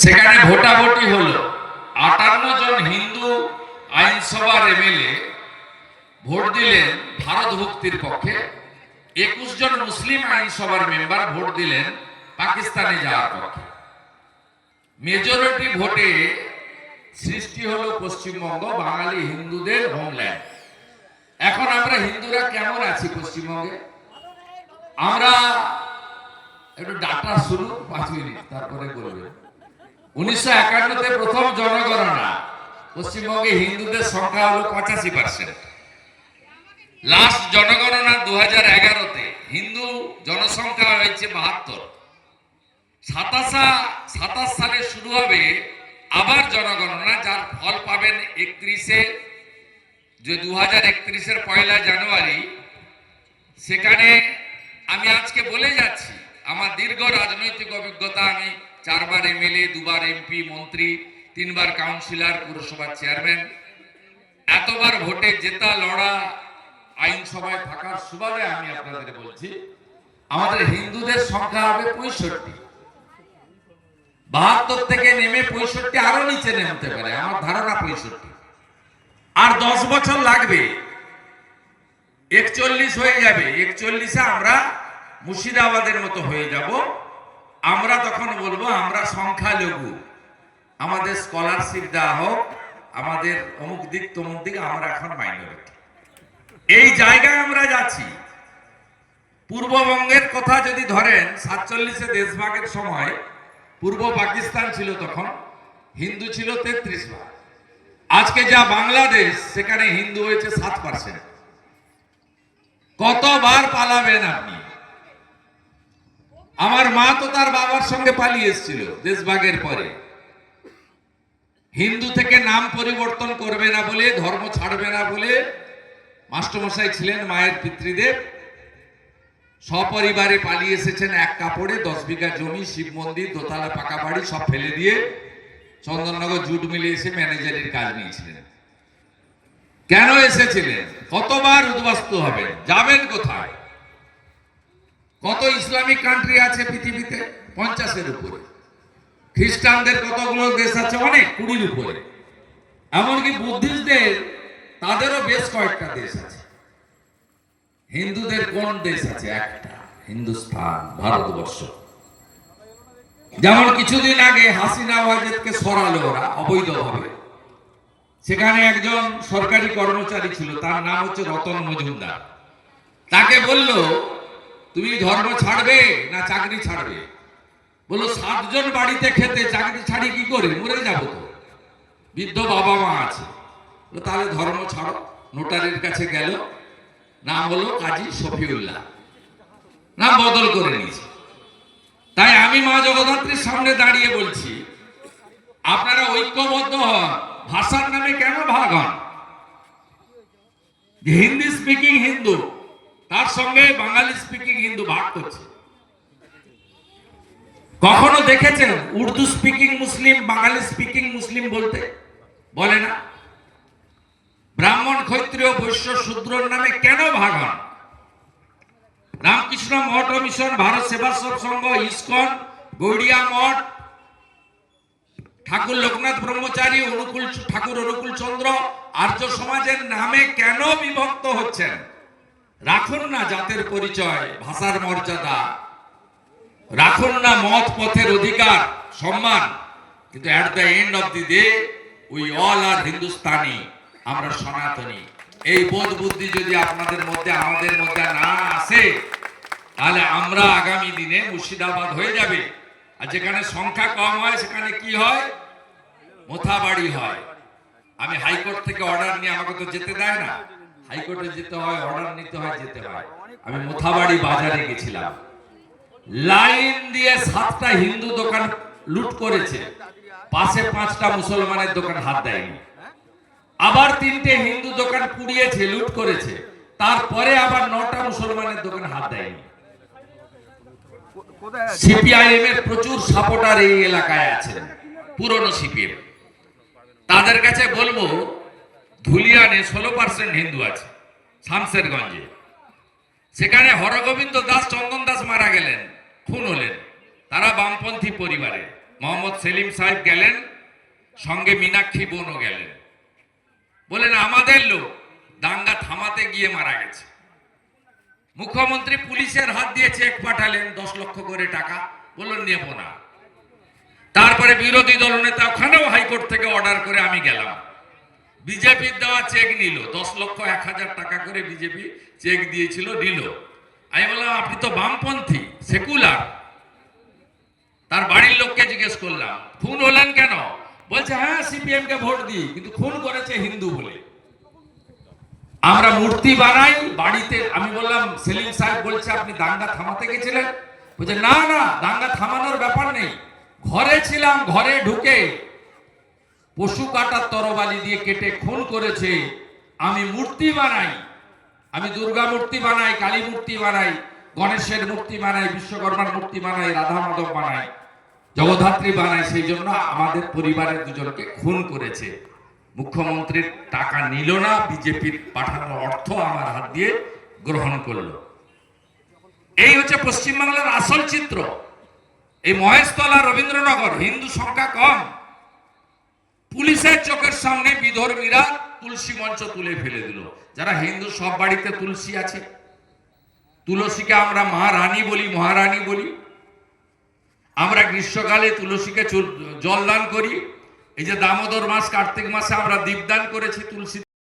সেখানে ভোটাভুটি হলো। 58 জন হিন্দু আইনসভার এমএলএ ভোট দিলেন ভারত ভুক্তির পক্ষে, 21 জন মুসলিম আইনসভার মেম্বার ভোট দিলেন পাকিস্তানে যাওয়ার পক্ষে। মেজরিটি ভোটে সৃষ্টি হলো পশ্চিমবঙ্গ, বাঙালি হিন্দুদের হোমল্যান্ড। এখন আমরা হিন্দুরা কেমন আছি পশ্চিমবঙ্গে? আমরা একটু ডাটা শুরু 5 মিনিট, তারপরে বলবেন। 1951-তে প্রথম জনগণনা, পশ্চিমবঙ্গে হিন্দুদের সংখ্যা হলো 85%। লাস্ট জনগণনা 2011-তে হিন্দু জনসংখ্যা হয়েছে 72। 27 সালে শুরু হবে আবার জনগণনা, যার ফল পাবেন 2031-এর 1 জানুয়ারি। সেখানে আমি আজকে বলে যাচ্ছি, আমার দীর্ঘ রাজনৈতিক অভিজ্ঞতা, আমি 4 বার এমএলএ, 2 বার এমপি, মন্ত্রী, 3 বার কাউন্সিলর, পুরসভার চেয়ারম্যান, এতবার ভোটে জেতা লড়া, আইনসভায় থাকার সুবাদে আমি আপনাদের বলছি, আমাদের হিন্দুদের সংখ্যা হবে 65। 72 থেকে নেমে 65 আরো নিচে নামতে পারে, আমার ধারণা 65। আর 10 বছর লাগবে, 41 হয়ে যাবে। 41-এ আমরা মুর্শিদাবাদের মতো হয়ে যাব। আমরা তখন বলবো আমরা সংখ্যালঘু, আমাদের স্কলারশিপ দেওয়া হোক, আমাদের অমুক দিক তমুক দিক, আমরা এখন মাইনরিটি। এই জায়গায় আমরা যাচ্ছি। পূর্ববঙ্গের কথা যদি ধরেন, 47-এ দেশভাগের সময় পূর্ব পাকিস্তান ছিল, তখন হিন্দু ছিল 33 ভাগ। আজকে যা বাংলাদেশ, সেখানে হিন্দু হয়েছে 7%। কতবার পালাবেন আপনি? আমার মা তো তার বাবার সঙ্গে পালিয়ে এসেছিল দেশভাগের পরে। হিন্দু থেকে নাম পরিবর্তন করবে না বলে, ধর্ম ছাড়বে না বলে মাস্টারমশাই ছিলেন, মায়ের পিতৃদেব সপরিবারে পালিয়ে এসেছেন। এক কাপড়ে 10 বিঘা জমি, শিব মন্দির, দোতলা পাকা বাড়ি সব ফেলে দিয়ে চন্দননগর জুট মিলে এসে ম্যানেজারের কাজ নিয়েছিলেন। কেন এসেছিলেন? কতবার উদ্বাস্তু হবেন? যাবেন কোথায়? কত ইসলামিক কান্ট্রি আছে পৃথিবীতে? 50-এর উপরে। খ্রিস্টানদের কতগুলো দেশ আছে? অনেক, 20-র উপরে। এমনকি বুদ্ধিস্টদের, তাদেরও বেশ কয়েকটা দেশ আছে। হিন্দুদের কোন দেশ আছে? একটা, হিন্দুস্তান, ভারতবর্ষ। যেমন কিছুদিন আগে হাসিনা ওয়াজেদকে সরালো ওরা অবৈধভাবে। সেখানে একজন সরকারি কর্মচারী ছিল, তার নাম হচ্ছে রতন মজুমদার। তাকে বলল, তুমি ধর্ম ছাড়বে না চাকরি ছাড়বে? বললো 7 জন বাড়িতে খেতে, চাকরি ছাড়ি কি করে? মরে যাবো তো, বৃদ্ধ বাবা মা আছে। তাহলে ধর্ম ছাড়ো। নোটারির কাছে গেল, নাম হলো কাজী শফিউল্লাহ, নাম বদল করে নিয়েছে। তাই আমি মা জগদ্ধাত্রীর সামনে দাঁড়িয়ে বলছি, আপনারা ঐক্যবদ্ধ হন। ভাষার নামে কেন ভাগ হন? হিন্দি স্পিকিং হিন্দু, তার সঙ্গে বাঙালি স্পিকিং হিন্দু ভাগ করছে। কখনো দেখেছেন উর্দু স্পিকিং মুসলিম, বাঙালি স্পিকিং মুসলিম বলতে? বলে না। ব্রাহ্মণ, ক্ষত্রিয়, বৈশ্য, শূদ্রর নামে কেন ভাগ হন? রামকৃষ্ণ মঠ ও মিশন, ভারত সেবাশ্রম সংঘ, ইসকন, গৌড়িয়া মঠ, ঠাকুর লোকনাথ ব্রহ্মচারী, ঠাকুর অনুকূল চন্দ্র, আর্য সমাজের নামে কেন বিভক্ত হচ্ছেন? রাখুন না জাতের পরিচয়, ভাষার মর্যাদা, রাখুন না মত পথের অধিকার, সম্মান। কিন্তু at the end of the day we all are Hindustani, আমরা সনাতনী। এই বোধ বুদ্ধি যদি আপনাদের মধ্যে, আমাদের মধ্যে না আসে, তাহলে আমরা আগামী দিনে মুর্শিদাবাদ হয়ে যাবে। আর যেখানে সংখ্যা কম হয়, সেখানে কি হয়? মোথাবাড়ি হয়। আমি হাইকোর্ট থেকে অর্ডার নিয়ে, আমাকে তো যেতে দেয় না, হাইকোর্টে যেতে হয়, অর্ডার নিতে হয়, যেতে হয়। আমি মোথাবাড়ি বাজারে গেছিলাম, লাইন দিয়ে 7টা হিন্দু দোকান লুট করেছে, পাশে 5টা মুসলমানের দোকান হাত দেয়নি। আবার 3টে হিন্দু দোকান পুড়িয়েছে, লুট করেছে, তারপরে আবার 9টা মুসলমানের দোকান হাত দেয়নি। সিপিআইএম এর প্রচুর সাপোর্টার এই এলাকায় আছেন, পুরনো সিপিএম। তাদের কাছে বলবো, ধুলিয়ানে 16% হিন্দু আছে, শামসেরগঞ্জে। সেখানে হরগোবিন্দ দাস, চন্দন দাস মারা গেলেন, খুন হলেন। তারা বামপন্থী পরিবারের মোহাম্মদ সেলিম সাহেব গেলেন, সঙ্গে মীনাক্ষী বোনও গেলেন। বলেন আমাদের লোক দাঙ্গা থামাতে গিয়ে মারা গেছে। মুখ্যমন্ত্রী পুলিশের হাত দিয়ে চেক পাঠালেন 10 লক্ষ করে টাকা, বললেন নেব না। তারপরে বিরোধী দলনেতা ওখানেও হাইকোর্ট থেকে অর্ডার করে আমি গেলাম, বিজেপির দেওয়া চেক নিল, 10 লক্ষ 1,000 টাকা করে বিজেপি চেক দিয়েছিল, নিল। আমি বললাম আপনি তো বামপন্থী সেকুলার। তার বাড়ির লোককে জিজ্ঞেস করলাম খুন হলেন কেন? বলছে হ্যাঁ সিপিএম কে ভোট দিই, কিন্তু খুন করেছে হিন্দু বলে। আমরা মূর্তি বানাই বাড়িতে। আমি বললাম সেলিম সাহেব বলছে আপনি দাঙ্গা থামাতে গেছিলেন? বলছে না না, দাঙ্গা থামানোর ব্যাপার নেই, ঘরে ছিলাম, ঘরে ঢুকে পশু কাটার তরবারি দিয়ে কেটে খুন করেছে। আমি মূর্তি বানাই, আমি দুর্গা মূর্তি বানাই, কালী মূর্তি বানাই, গণেশের মূর্তি বানাই, বিশ্বকর্মার মূর্তি বানাই, রাধা মাধব বানাই, জগদ্ধাত্রী বানাই, সেই জন্য আমাদের পরিবারের দুজনকে খুন করেছে। মুখ্যমন্ত্রীর টাকা নিল না, বিজেপির পাঠানো অর্থ আমার হাত দিয়ে গ্রহণ করলো। এই হচ্ছে পশ্চিমবাংলার আসল চিত্র। এই মহেশতলা, রবীন্দ্রনগর হিন্দু সংখ্যা কম, পুলিশের চোখের সামনে বিধর্মীরা তুলসী মঞ্চ তুলে ফেলে দিল। যারা হিন্দু সব বাড়িতে তুলসী আছে, তুলসীকে আমরা মহারানী বলি, মহারানী বলি। আমরা গ্রীষ্মকালে তুলসীকে জল দান করি। এই যে দামোদর মাস, কার্তিক মাসে আমরা দীপদান করেছি তুলসী